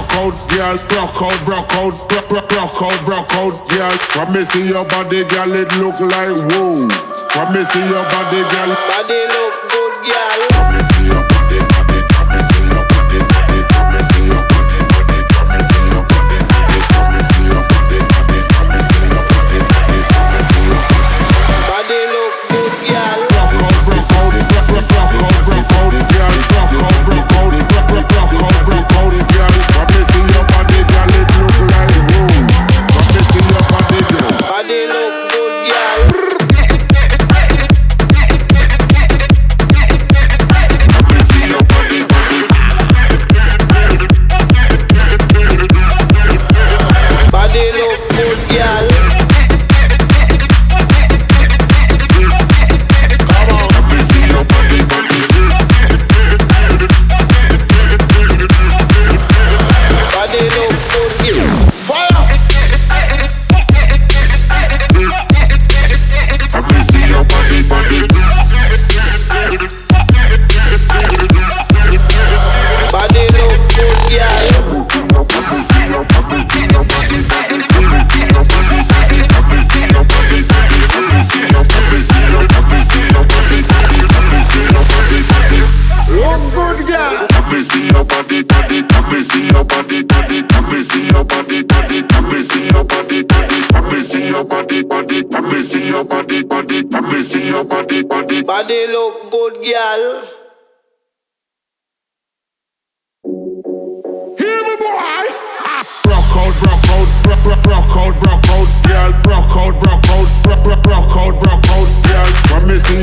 girl. Broke out, girl. When me see your body, girl, it look like whoa. When me see your body, girl, body look good, girl. When me see your body, body. When me see your body, body. When me see your body, body. When me see your body, body. When me see your body, body. When me see your body, body. When me see your body look good, girl. Broke out, girl. Broke out, girl. When me see your body, girl, it look like whoa. When me see your body, girl, body look good, girl. Body look good, girl. Come on. let me see your body, body. Body look good, girl. Fire. Let me see your body, body. Body look good, girl. Look good, girl. Let me see your body, body. Let me see your body, body. Let me see your body, body. Let me see your body, body. Let me see your body, body. Let me see your body, body. Let me see your body, body. Body look good, girl. Hear me, boy. Broke out, girl. Broke out, girl. When me see